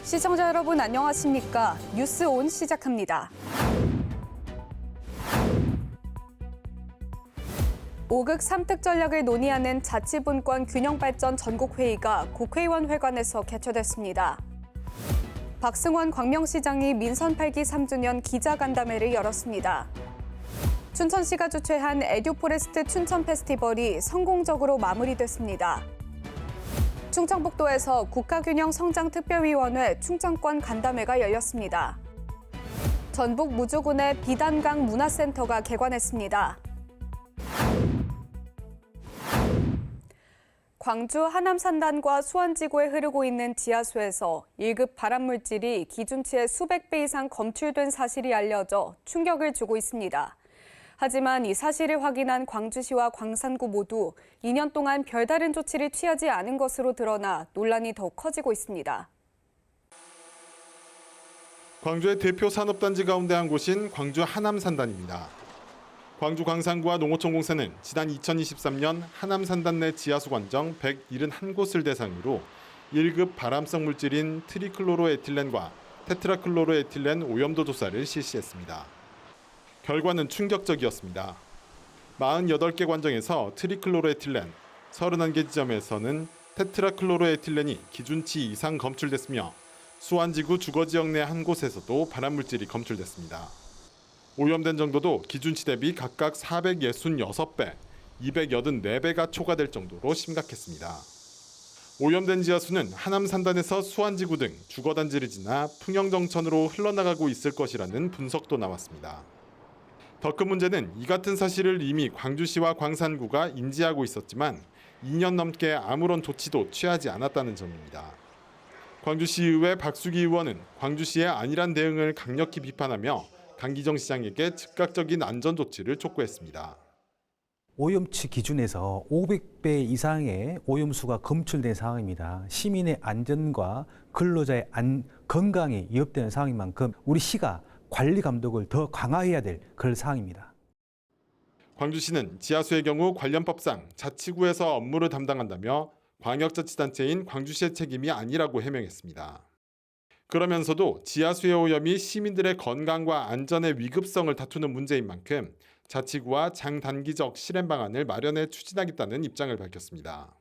시청자 여러분 안녕하십니까? 뉴스 온 시작합니다. 5극 3특 전략을 논의하는 자치분권 균형발전 전국회의가 국회의원회관에서 개최됐습니다. 박승원 광명시장이 민선 8기 3주년 기자간담회를 열었습니다. 춘천시가 주최한 에듀포레스트 춘천 페스티벌이 성공적으로 마무리됐습니다. 충청북도에서 국가균형성장특별위원회 충청권 간담회가 열렸습니다. 전북 무주군의 비단강 문화센터가 개관했습니다. 광주 하남산단과 수원지구에 흐르고 있는 지하수에서 1급 발암물질이 기준치의 수백 배 이상 검출된 사실이 알려져 충격을 주고 있습니다. 하지만 이 사실을 확인한 광주시와 광산구 모두 2년 동안 별다른 조치를 취하지 않은 것으로 드러나 논란이 더욱 커지고 있습니다. 광주의 대표 산업단지 가운데 한 곳인 광주 하남산단입니다. 광주 광산구와 농어촌공사는 지난 2023년 하남산단 내 지하수 관정 171곳을 대상으로 1급 발암성 물질인 트리클로로에틸렌과 테트라클로로에틸렌 오염도 조사를 실시했습니다. 결과는 충격적이었습니다. 48개 관정에서 트리클로로에틸렌, 31개 지점에서는 테트라클로로에틸렌이 기준치 이상 검출됐으며 수완지구 주거지역 내 한 곳에서도 발암물질이 검출됐습니다. 오염된 정도도 기준치 대비 각각 466배, 284배가 초과될 정도로 심각했습니다. 오염된 지하수는 하남산단에서 수완지구 등 주거단지를 지나 풍영정천으로 흘러나가고 있을 것이라는 분석도 나왔습니다. 더 큰 문제는 이 같은 사실을 이미 광주시와 광산구가 인지하고 있었지만 2년 넘게 아무런 조치도 취하지 않았다는 점입니다. 광주시의회 박수기 의원은 광주시의 안일한 대응을 강력히 비판하며 강기정 시장에게 즉각적인 안전조치를 촉구했습니다. 오염치 기준에서 500배 이상의 오염수가 검출된 상황입니다. 시민의 안전과 근로자의 건강이 위협되는 상황인 만큼 우리 시가 관리 감독을 더 강화해야 될 그런 상황입니다. 광주시는 지하수의 경우 관련 법상 자치구에서 업무를 담당한다며 광역자치단체인 광주시의 책임이 아니라고 해명했습니다. 그러면서도 지하수의 오염이 시민들의 건강과 안전의 위급성을 다투는 문제인 만큼 자치구와 장단기적 실행 방안을 마련해 추진하겠다는 입장을 밝혔습니다.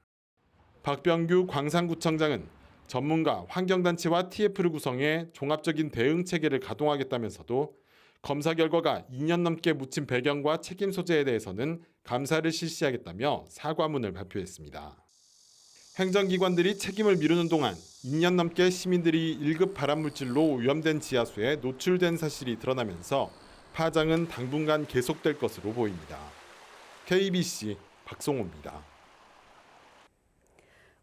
박병규 광산구청장은 전문가, 환경단체와 TF를 구성해 종합적인 대응 체계를 가동하겠다면서도 검사 결과가 2년 넘게 묻힌 배경과 책임 소재에 대해서는 감사를 실시하겠다며 사과문을 발표했습니다. 행정기관들이 책임을 미루는 동안 2년 넘게 시민들이 1급 발암물질로 오염된 지하수에 노출된 사실이 드러나면서 파장은 당분간 계속될 것으로 보입니다. KBC 박송호입니다.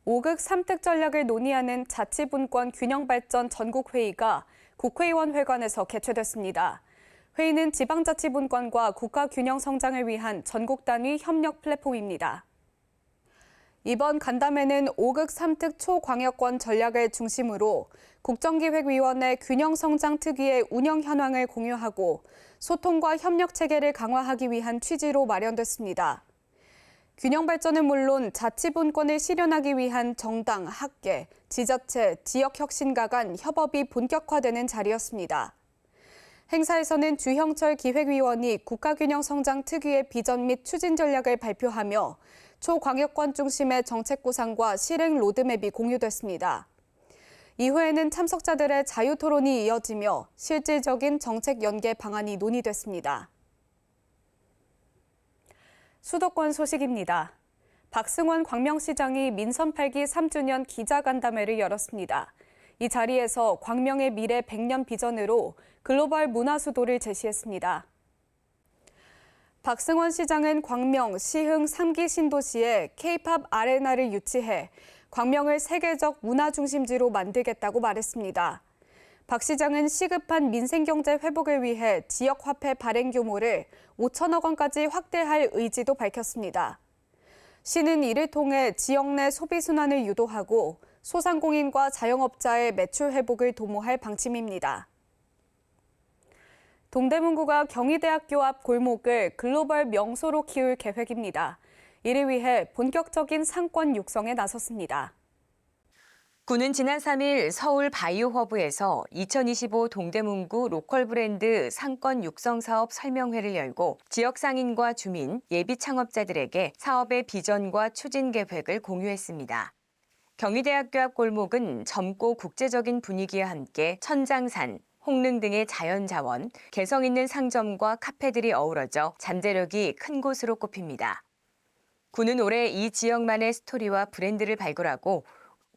5극 3특 전략을 논의하는 자치분권 균형발전 전국회의가 국회의원회관에서 개최됐습니다. 회의는 지방자치분권과 국가균형성장을 위한 전국 단위 협력 플랫폼입니다. 이번 간담회는 5극 3특 초광역권 전략을 중심으로 국정기획위원회 균형성장특위의 운영 현황을 공유하고 소통과 협력체계를 강화하기 위한 취지로 마련됐습니다. 균형발전은 물론 자치분권을 실현하기 위한 정당, 학계, 지자체, 지역혁신가 간 협업이 본격화되는 자리였습니다. 행사에서는 주형철 기획위원이 국가균형성장특위의 비전 및 추진 전략을 발표하며 초광역권 중심의 정책 구상과 실행 로드맵이 공유됐습니다. 이후에는 참석자들의 자유토론이 이어지며 실질적인 정책 연계 방안이 논의됐습니다. 수도권 소식입니다. 박승원 광명시장이 민선 8기 3주년 기자간담회를 열었습니다. 이 자리에서 광명의 미래 100년 비전으로 글로벌 문화수도를 제시했습니다. 박승원 시장은 광명 시흥 3기 신도시에 K-팝 아레나를 유치해 광명을 세계적 문화중심지로 만들겠다고 말했습니다. 박 시장은 시급한 민생경제 회복을 위해 지역화폐 발행 규모를 5천억 원까지 확대할 의지도 밝혔습니다. 시는 이를 통해 지역 내 소비 순환을 유도하고 소상공인과 자영업자의 매출 회복을 도모할 방침입니다. 동대문구가 경희대학교 앞 골목을 글로벌 명소로 키울 계획입니다. 이를 위해 본격적인 상권 육성에 나섰습니다. 군은 지난 3일 서울 바이오허브에서 2025 동대문구 로컬 브랜드 상권 육성 사업 설명회를 열고 지역 상인과 주민, 예비 창업자들에게 사업의 비전과 추진 계획을 공유했습니다. 경희대학교 앞 골목은 젊고 국제적인 분위기와 함께 천장산, 홍릉 등의 자연자원, 개성 있는 상점과 카페들이 어우러져 잠재력이 큰 곳으로 꼽힙니다. 군은 올해 이 지역만의 스토리와 브랜드를 발굴하고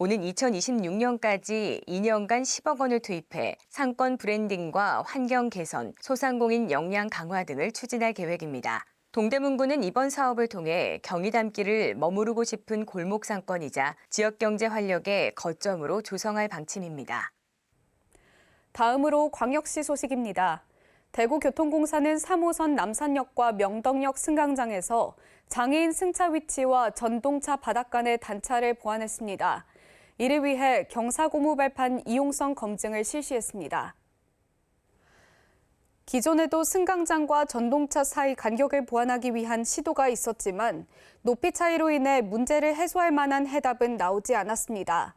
오는 2026년까지 2년간 10억 원을 투입해 상권 브랜딩과 환경 개선, 소상공인 역량 강화 등을 추진할 계획입니다. 동대문구는 이번 사업을 통해 경희 담길을 머무르고 싶은 골목 상권이자 지역 경제 활력의 거점으로 조성할 방침입니다. 다음으로 광역시 소식입니다. 대구교통공사는 3호선 남산역과 명덕역 승강장에서 장애인 승차 위치와 전동차 바닥 간의 단차를 보완했습니다. 이를 위해 경사고무 발판 이용성 검증을 실시했습니다. 기존에도 승강장과 전동차 사이 간격을 보완하기 위한 시도가 있었지만 높이 차이로 인해 문제를 해소할 만한 해답은 나오지 않았습니다.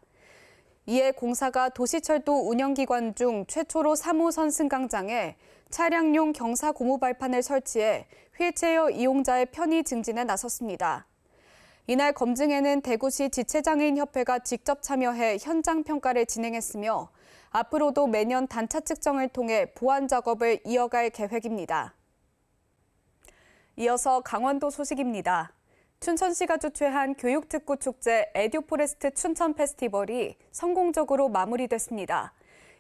이에 공사가 도시철도 운영기관 중 최초로 3호선 승강장에 차량용 경사 고무 발판을 설치해 휠체어 이용자의 편의 증진에 나섰습니다. 이날 검증에는 대구시 지체장애인협회가 직접 참여해 현장 평가를 진행했으며 앞으로도 매년 단차 측정을 통해 보완 작업을 이어갈 계획입니다. 이어서 강원도 소식입니다. 춘천시가 주최한 교육특구 축제 에듀포레스트 춘천 페스티벌이 성공적으로 마무리됐습니다.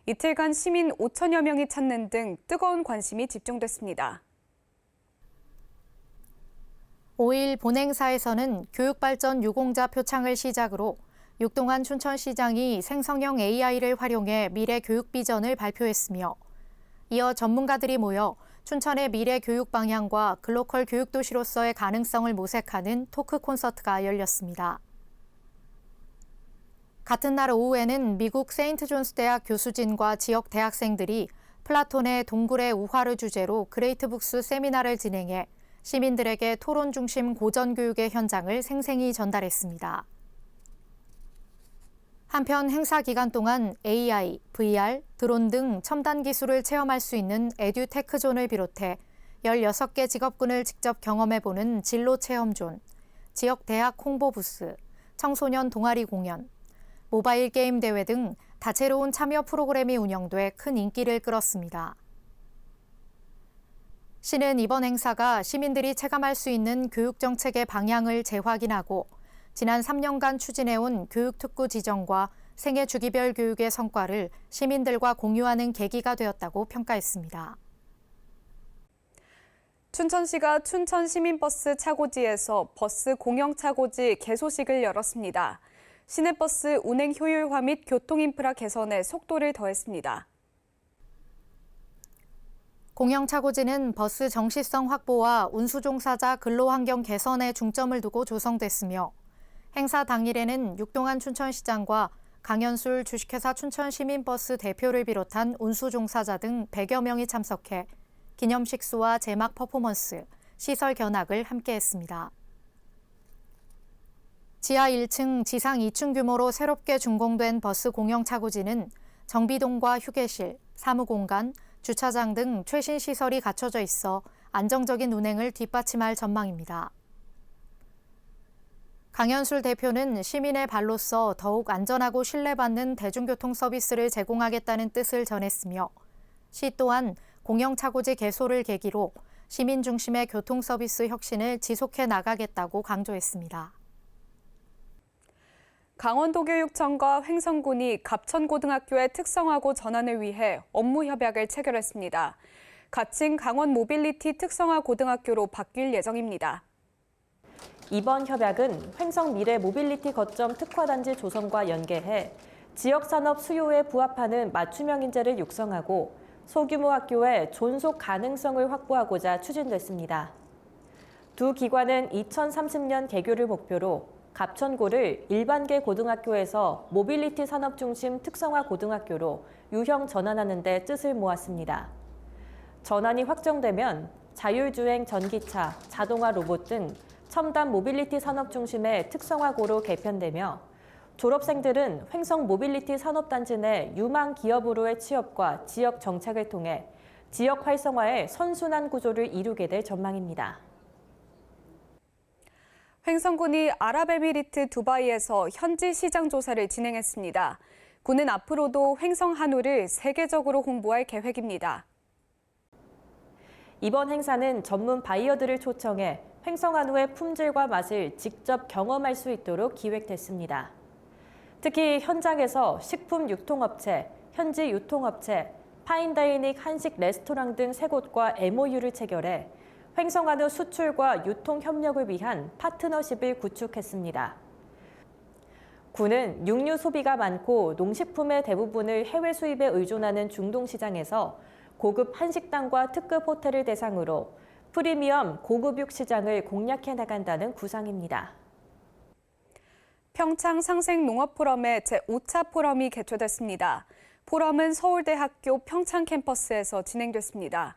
이틀간 시민 5천여 명이 찾는 등 뜨거운 관심이 집중됐습니다. 5일 본행사에서는 교육발전 유공자 표창을 시작으로 육동환 춘천시장이 생성형 AI를 활용해 미래 교육 비전을 발표했으며 이어 전문가들이 모여 춘천의 미래 교육 방향과 글로컬 교육 도시로서의 가능성을 모색하는 토크 콘서트가 열렸습니다. 같은 날 오후에는 미국 세인트 존스 대학 교수진과 지역 대학생들이 플라톤의 동굴의 우화를 주제로 그레이트 북스 세미나를 진행해 시민들에게 토론 중심 고전 교육의 현장을 생생히 전달했습니다. 한편 행사 기간 동안 AI, VR, 드론 등 첨단 기술을 체험할 수 있는 에듀테크존을 비롯해 16개 직업군을 직접 경험해보는 진로 체험존, 지역 대학 홍보 부스, 청소년 동아리 공연, 모바일 게임 대회 등 다채로운 참여 프로그램이 운영돼 큰 인기를 끌었습니다. 시는 이번 행사가 시민들이 체감할 수 있는 교육 정책의 방향을 재확인하고 지난 3년간 추진해온 교육특구 지정과 생애 주기별 교육의 성과를 시민들과 공유하는 계기가 되었다고 평가했습니다. 춘천시가 춘천 시민버스 차고지에서 버스 공영 차고지 개소식을 열었습니다. 시내버스 운행 효율화 및 교통 인프라 개선에 속도를 더했습니다. 공영 차고지는 버스 정시성 확보와 운수 종사자 근로 환경 개선에 중점을 두고 조성됐으며 행사 당일에는 육동환 춘천시장과 강현술 주식회사 춘천시민버스 대표를 비롯한 운수 종사자 등 100여 명이 참석해 기념식수와 제막 퍼포먼스, 시설 견학을 함께했습니다. 지하 1층, 지상 2층 규모로 새롭게 준공된 버스 공영 차고지는 정비동과 휴게실, 사무공간, 주차장 등 최신 시설이 갖춰져 있어 안정적인 운행을 뒷받침할 전망입니다. 강현술 대표는 시민의 발로서 더욱 안전하고 신뢰받는 대중교통 서비스를 제공하겠다는 뜻을 전했으며 시 또한 공영차고지 개소를 계기로 시민 중심의 교통 서비스 혁신을 지속해 나가겠다고 강조했습니다. 강원도교육청과 횡성군이 갑천고등학교의 특성화고 전환을 위해 업무 협약을 체결했습니다. 가칭 강원 모빌리티 특성화 고등학교로 바뀔 예정입니다. 이번 협약은 횡성 미래 모빌리티 거점 특화단지 조성과 연계해 지역산업 수요에 부합하는 맞춤형 인재를 육성하고 소규모 학교의 존속 가능성을 확보하고자 추진됐습니다. 두 기관은 2030년 개교를 목표로 갑천고를 일반계 고등학교에서 모빌리티 산업 중심 특성화 고등학교로 유형 전환하는 데 뜻을 모았습니다. 전환이 확정되면 자율주행 전기차, 자동화 로봇 등 첨단 모빌리티 산업 중심의 특성화고로 개편되며 졸업생들은 횡성 모빌리티 산업단지 내 유망 기업으로의 취업과 지역 정책을 통해 지역 활성화의 선순환 구조를 이루게 될 전망입니다. 횡성군이 아랍에미리트 두바이에서 현지 시장 조사를 진행했습니다. 군은 앞으로도 횡성 한우를 세계적으로 홍보할 계획입니다. 이번 행사는 전문 바이어들을 초청해 횡성 한우의 품질과 맛을 직접 경험할 수 있도록 기획됐습니다. 특히 현장에서 식품 유통업체, 현지 유통업체, 파인다이닝 한식 레스토랑 등 3곳과 MOU를 체결해 횡성 한우 수출과 유통 협력을 위한 파트너십을 구축했습니다. 군은 육류 소비가 많고 농식품의 대부분을 해외 수입에 의존하는 중동 시장에서 고급 한식당과 특급 호텔을 대상으로 프리미엄 고급육 시장을 공략해 나간다는 구상입니다. 평창 상생농업포럼의 제5차 포럼이 개최됐습니다. 포럼은 서울대학교 평창 캠퍼스에서 진행됐습니다.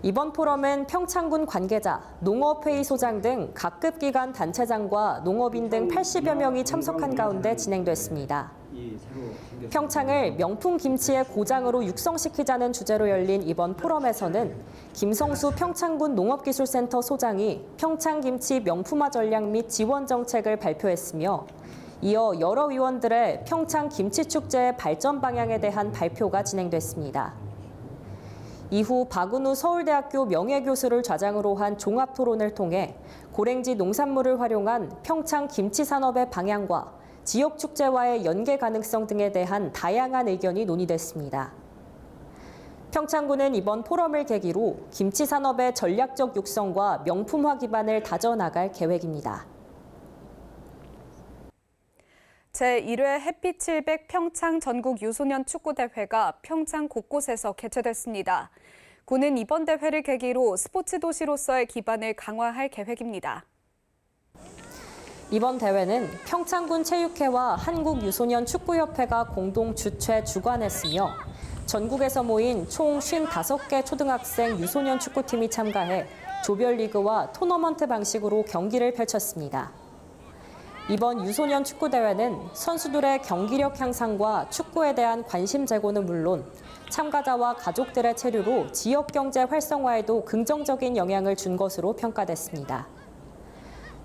이번 포럼은 평창군 관계자, 농업회의 소장 등 각급 기관 단체장과 농업인 등 80여 명이 참석한 가운데 진행됐습니다. 평창을 명품 김치의 고장으로 육성시키자는 주제로 열린 이번 포럼에서는 김성수 평창군 농업기술센터 소장이 평창김치 명품화 전략 및 지원 정책을 발표했으며 이어 여러 위원들의 평창김치축제의 발전 방향에 대한 발표가 진행됐습니다. 이후 박은우 서울대학교 명예교수를 좌장으로 한 종합토론을 통해 고랭지 농산물을 활용한 평창 김치 산업의 방향과 지역 축제와의 연계 가능성 등에 대한 다양한 의견이 논의됐습니다. 평창군은 이번 포럼을 계기로 김치 산업의 전략적 육성과 명품화 기반을 다져나갈 계획입니다. 제1회 햇빛 700 평창 전국 유소년 축구대회가 평창 곳곳에서 개최됐습니다. 군은 이번 대회를 계기로 스포츠 도시로서의 기반을 강화할 계획입니다. 이번 대회는 평창군 체육회와 한국유소년 축구협회가 공동 주최 주관했으며 전국에서 모인 총 55개 초등학생 유소년 축구팀이 참가해 조별리그와 토너먼트 방식으로 경기를 펼쳤습니다. 이번 유소년 축구대회는 선수들의 경기력 향상과 축구에 대한 관심 제고는 물론 참가자와 가족들의 체류로 지역 경제 활성화에도 긍정적인 영향을 준 것으로 평가됐습니다.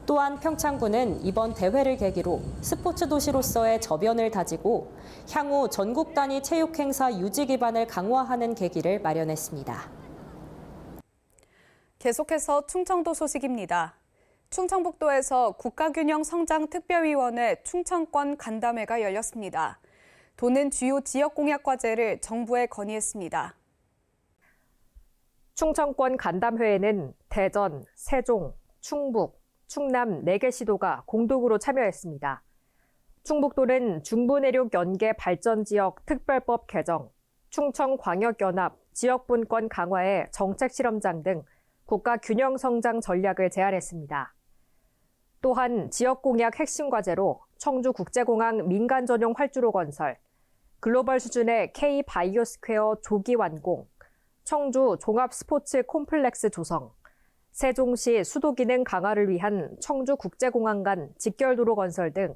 또한 평창군은 이번 대회를 계기로 스포츠 도시로서의 저변을 다지고 향후 전국 단위 체육 행사 유지 기반을 강화하는 계기를 마련했습니다. 계속해서 충청도 소식입니다. 충청북도에서 국가균형성장특별위원회 충청권 간담회가 열렸습니다. 도는 주요 지역 공약 과제를 정부에 건의했습니다. 충청권 간담회에는 대전, 세종, 충북, 충남 4개 시도가 공동으로 참여했습니다. 충북도는 중부내륙 연계 발전지역 특별법 개정, 충청광역연합 지역분권 강화의 정책실험장 등 국가균형성장 전략을 제안했습니다. 또한 지역공약 핵심 과제로 청주국제공항 민간전용 활주로 건설, 글로벌 수준의 K-바이오스퀘어 조기 완공, 청주 종합스포츠 콤플렉스 조성, 세종시 수도기능 강화를 위한 청주국제공항 간 직결도로 건설 등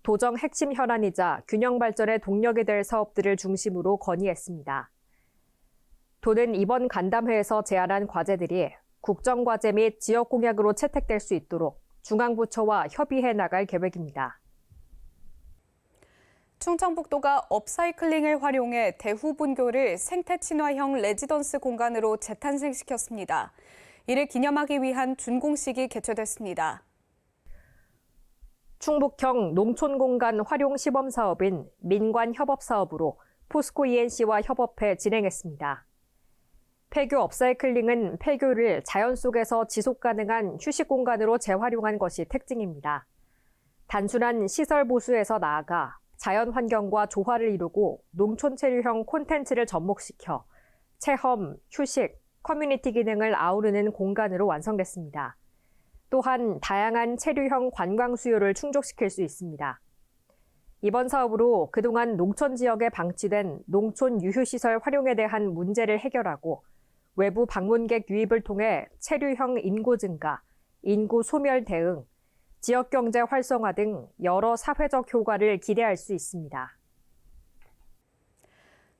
도정 핵심 현안이자 균형 발전의 동력이 될 사업들을 중심으로 건의했습니다. 도는 이번 간담회에서 제안한 과제들이 국정과제 및 지역공약으로 채택될 수 있도록 중앙부처와 협의해 나갈 계획입니다. 충청북도가 업사이클링을 활용해 대후분교를 생태친화형 레지던스 공간으로 재탄생시켰습니다. 이를 기념하기 위한 준공식이 개최됐습니다. 충북형 농촌공간 활용 시범 사업인 민관 협업 사업으로 포스코 ENC와 협업해 진행했습니다. 폐교 업사이클링은 폐교를 자연 속에서 지속 가능한 휴식 공간으로 재활용한 것이 특징입니다. 단순한 시설 보수에서 나아가 자연 환경과 조화를 이루고 농촌 체류형 콘텐츠를 접목시켜 체험, 휴식, 커뮤니티 기능을 아우르는 공간으로 완성됐습니다. 또한 다양한 체류형 관광 수요를 충족시킬 수 있습니다. 이번 사업으로 그동안 농촌 지역에 방치된 농촌 유휴시설 활용에 대한 문제를 해결하고 외부 방문객 유입을 통해 체류형 인구 증가, 인구 소멸 대응, 지역 경제 활성화 등 여러 사회적 효과를 기대할 수 있습니다.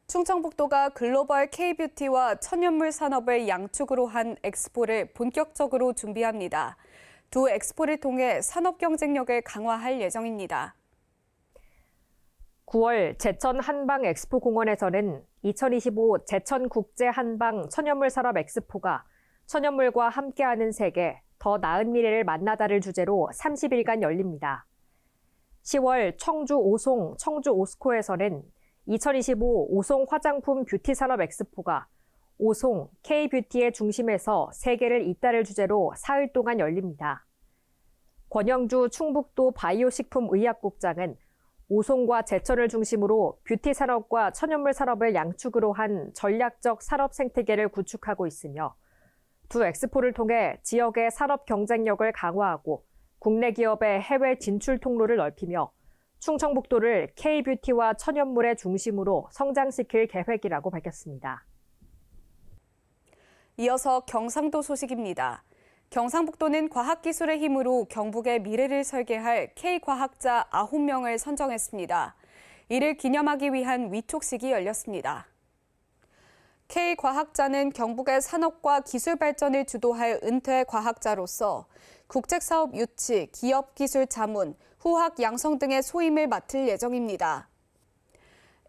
충청북도가 글로벌 K뷰티와 천연물 산업을 양축으로 한 엑스포를 본격적으로 준비합니다. 두 엑스포를 통해 산업 경쟁력을 강화할 예정입니다. 9월 제천 한방 엑스포 공원에서는 2025 제천 국제 한방 천연물 산업 엑스포가 천연물과 함께하는 세계, 더 나은 미래를 만나다를 주제로 30일간 열립니다. 10월 청주 오송 청주 오스코에서는 2025 오송 화장품 뷰티 산업 엑스포가 오송 K뷰티의 중심에서 세계를 잇따를 주제로 사흘 동안 열립니다. 권영주 충북도 바이오식품의약국장은 오송과 제천을 중심으로 뷰티 산업과 천연물 산업을 양축으로 한 전략적 산업 생태계를 구축하고 있으며 두 엑스포를 통해 지역의 산업 경쟁력을 강화하고 국내 기업의 해외 진출 통로를 넓히며 충청북도를 K뷰티와 천연물의 중심으로 성장시킬 계획이라고 밝혔습니다. 이어서 경상도 소식입니다. 경상북도는 과학기술의 힘으로 경북의 미래를 설계할 K과학자 9명을 선정했습니다. 이를 기념하기 위한 위촉식이 열렸습니다. K과학자는 경북의 산업과 기술 발전을 주도할 은퇴 과학자로서 국책사업 유치, 기업기술 자문, 후학 양성 등의 소임을 맡을 예정입니다.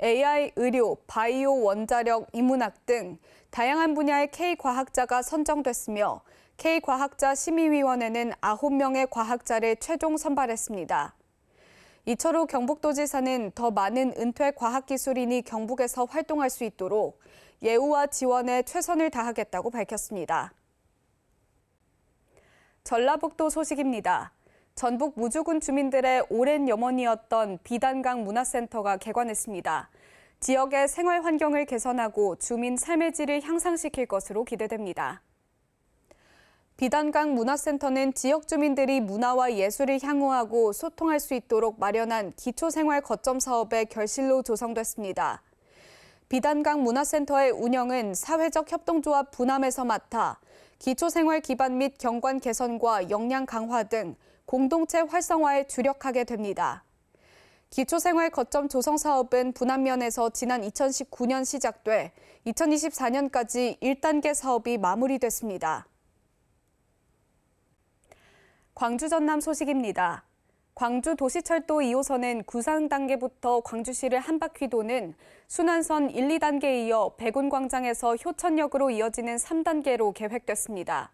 AI, 의료, 바이오, 원자력, 인문학 등 다양한 분야의 K과학자가 선정됐으며 K과학자 심의위원회는 9명의 과학자를 최종 선발했습니다. 이철우 경북도지사는 더 많은 은퇴 과학기술인이 경북에서 활동할 수 있도록 예우와 지원에 최선을 다하겠다고 밝혔습니다. 전라북도 소식입니다. 전북 무주군 주민들의 오랜 염원이었던 비단강 문화센터가 개관했습니다. 지역의 생활 환경을 개선하고 주민 삶의 질을 향상시킬 것으로 기대됩니다. 비단강 문화센터는 지역 주민들이 문화와 예술을 향유하고 소통할 수 있도록 마련한 기초생활 거점 사업의 결실로 조성됐습니다. 비단강 문화센터의 운영은 사회적 협동조합 분함에서 맡아 기초생활 기반 및 경관 개선과 역량 강화 등 공동체 활성화에 주력하게 됩니다. 기초생활 거점 조성 사업은 분함면에서 지난 2019년 시작돼 2024년까지 1단계 사업이 마무리됐습니다. 광주 전남 소식입니다. 광주 도시철도 2호선은 구상 단계부터 광주시를 한 바퀴 도는 순환선 1, 2단계에 이어 백운광장에서 효천역으로 이어지는 3단계로 계획됐습니다.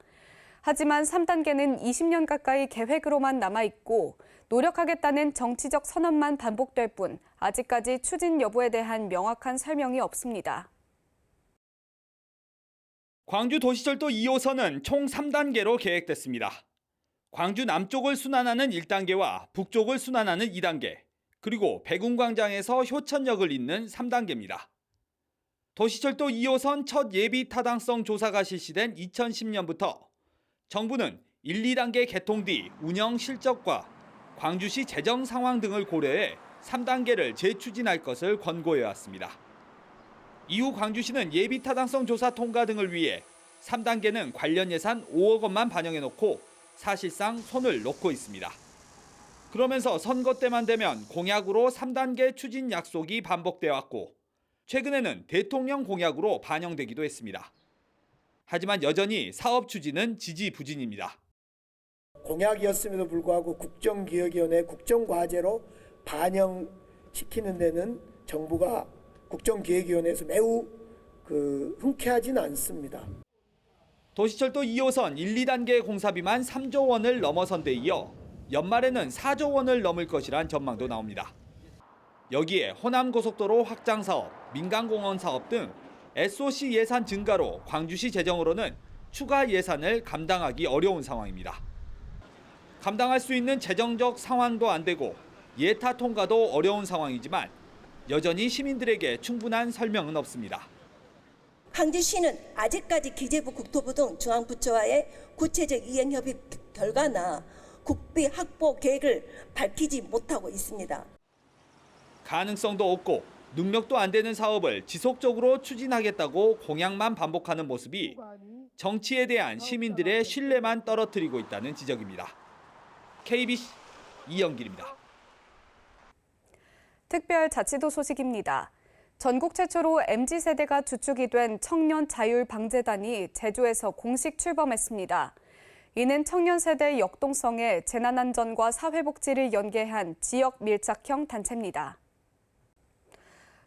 하지만 3단계는 20년 가까이 계획으로만 남아있고 노력하겠다는 정치적 선언만 반복될 뿐 아직까지 추진 여부에 대한 명확한 설명이 없습니다. 광주 도시철도 2호선은 총 3단계로 계획됐습니다. 광주 남쪽을 순환하는 1단계와 북쪽을 순환하는 2단계, 그리고 백운광장에서 효천역을 잇는 3단계입니다. 도시철도 2호선 첫 예비 타당성 조사가 실시된 2010년부터 정부는 1, 2단계 개통 뒤 운영 실적과 광주시 재정 상황 등을 고려해 3단계를 재추진할 것을 권고해왔습니다. 이후 광주시는 예비 타당성 조사 통과 등을 위해 3단계는 관련 예산 5억 원만 반영해놓고 사실상 손을 놓고 있습니다. 그러면서 선거 때만 되면 공약으로 3단계 추진 약속이 반복돼 왔고 최근에는 대통령 공약으로 반영되기도 했습니다. 하지만 여전히 사업 추진은 지지부진입니다. 공약이었음에도 불구하고 국정기획위원회 국정과제로 반영시키는 데는 정부가 국정기획위원회에서 매우 흔쾌하지는 않습니다. 도시철도 2호선 1, 2단계 공사비만 3조 원을 넘어선 데 이어 연말에는 4조 원을 넘을 것이란 전망도 나옵니다. 여기에 호남고속도로 확장 사업, 민간공원 사업 등 SOC 예산 증가로 광주시 재정으로는 추가 예산을 감당하기 어려운 상황입니다. 감당할 수 있는 재정적 상황도 안 되고 예타 통과도 어려운 상황이지만 여전히 시민들에게 충분한 설명은 없습니다. 광주시는 아직까지 기재부, 국토부 등 중앙부처와의 구체적 이행 협의 결과나 국비 확보 계획을 밝히지 못하고 있습니다. 가능성도 없고 능력도 안 되는 사업을 지속적으로 추진하겠다고 공약만 반복하는 모습이 정치에 대한 시민들의 신뢰만 떨어뜨리고 있다는 지적입니다. KBC 이영길입니다. 특별자치도 소식입니다. 전국 최초로 MZ세대가 주축이 된 청년자율방재단이 제주에서 공식 출범했습니다. 이는 청년 세대의 역동성에 재난안전과 사회복지를 연계한 지역 밀착형 단체입니다.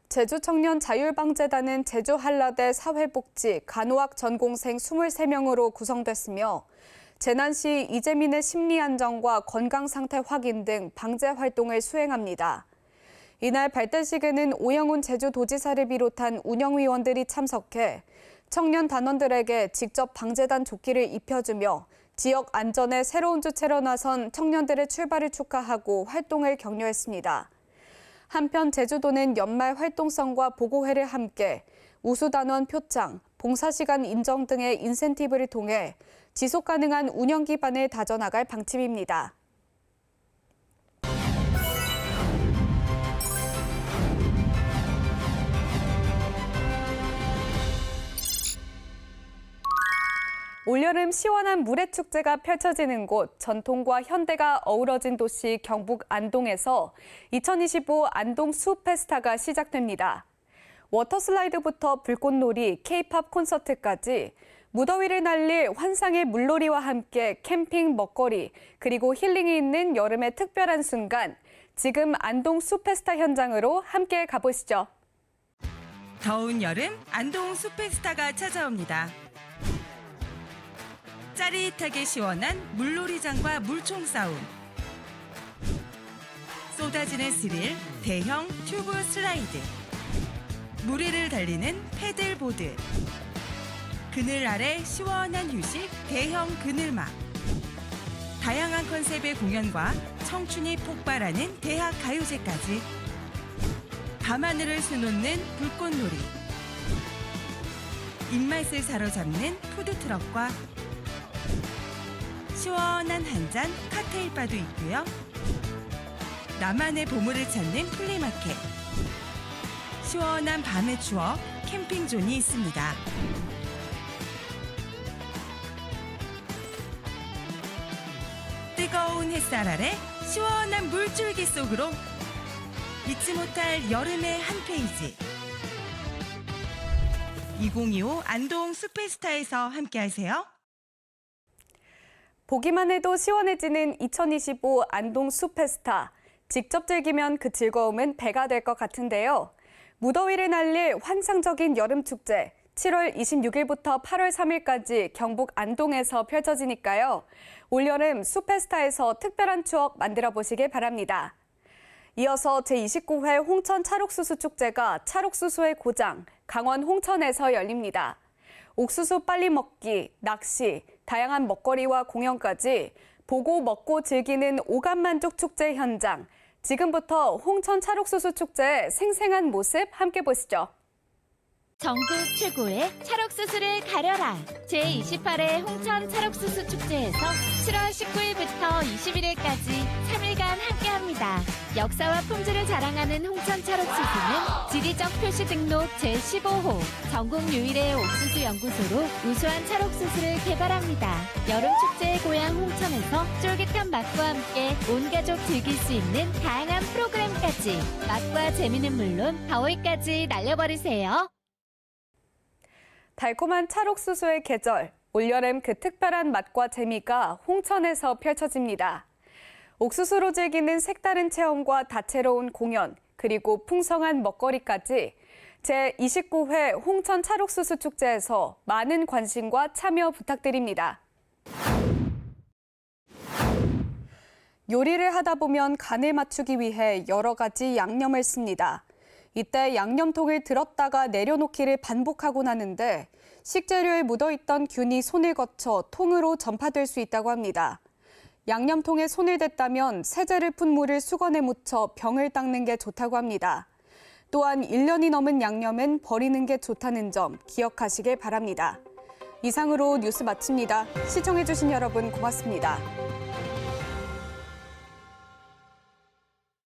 제주청년자율방재단은 제주 한라대 사회복지, 간호학 전공생 23명으로 구성됐으며 재난 시 이재민의 심리 안정과 건강 상태 확인 등 방재 활동을 수행합니다. 이날 발대식에는 오영훈 제주도지사를 비롯한 운영위원들이 참석해 청년 단원들에게 직접 방재단 조끼를 입혀주며 지역 안전에 새로운 주체로 나선 청년들의 출발을 축하하고 활동을 격려했습니다. 한편 제주도는 연말 활동성과 보고회를 함께 우수단원 표창, 봉사시간 인정 등의 인센티브를 통해 지속가능한 운영 기반을 다져나갈 방침입니다. 올여름 시원한 물회축제가 펼쳐지는 곳, 전통과 현대가 어우러진 도시 경북 안동에서 2025 안동 숲페스타가 시작됩니다. 워터슬라이드부터 불꽃놀이, K-팝 콘서트까지 무더위를 날릴 환상의 물놀이와 함께 캠핑, 먹거리, 그리고 힐링이 있는 여름의 특별한 순간, 지금 안동 숲페스타 현장으로 함께 가보시죠. 더운 여름 안동 숲페스타가 찾아옵니다. 짜릿하게 시원한 물놀이장과 물총 싸움, 쏟아지는 스릴 대형 튜브 슬라이드, 물 위를 달리는 패들보드, 그늘 아래 시원한 휴식 대형 그늘막, 다양한 컨셉의 공연과 청춘이 폭발하는 대학 가요제까지, 밤하늘을 수놓는 불꽃놀이, 입맛을 사로잡는 푸드트럭과 시원한 한잔 칵테일바도 있고요. 나만의 보물을 찾는 플리마켓, 시원한 밤의 추억 캠핑존이 있습니다. 뜨거운 햇살 아래 시원한 물줄기 속으로 잊지 못할 여름의 한 페이지. 2025 안동 숲페스타에서 함께하세요. 보기만 해도 시원해지는 2025 안동 숲페스타. 직접 즐기면 그 즐거움은 배가 될 것 같은데요. 무더위를 날릴 환상적인 여름축제. 7월 26일부터 8월 3일까지 경북 안동에서 펼쳐지니까요. 올여름 숲페스타에서 특별한 추억 만들어 보시길 바랍니다. 이어서 제29회 홍천 찰옥수수 축제가 찰옥수수의 고장, 강원 홍천에서 열립니다. 옥수수 빨리 먹기, 낚시, 다양한 먹거리와 공연까지 보고 먹고 즐기는 오감만족 축제 현장. 지금부터 홍천 찰옥수수 축제의 생생한 모습 함께 보시죠. 전국 최고의 찰옥수수를 가려라. 제28회 홍천 찰옥수수 축제에서 7월 19일부터 21일까지 3일간 함께합니다. 역사와 품질을 자랑하는 홍천 찰옥수수는 지리적 표시 등록 제15호 전국 유일의 옥수수 연구소로 우수한 찰옥수수를 개발합니다. 여름 축제의 고향 홍천에서 쫄깃한 맛과 함께 온 가족 즐길 수 있는 다양한 프로그램까지 맛과 재미는 물론 더위까지 날려버리세요. 달콤한 찰옥수수의 계절, 올여름 그 특별한 맛과 재미가 홍천에서 펼쳐집니다. 옥수수로 즐기는 색다른 체험과 다채로운 공연, 그리고 풍성한 먹거리까지 제29회 홍천 찰옥수수 축제에서 많은 관심과 참여 부탁드립니다. 요리를 하다 보면 간을 맞추기 위해 여러 가지 양념을 씁니다. 이때 양념통을 들었다가 내려놓기를 반복하곤 하는데 식재료에 묻어있던 균이 손을 거쳐 통으로 전파될 수 있다고 합니다. 양념통에 손을 댔다면 세제를 푼 물을 수건에 묻혀 병을 닦는 게 좋다고 합니다. 또한 1년이 넘은 양념은 버리는 게 좋다는 점 기억하시길 바랍니다. 이상으로 뉴스 마칩니다. 시청해주신 여러분 고맙습니다.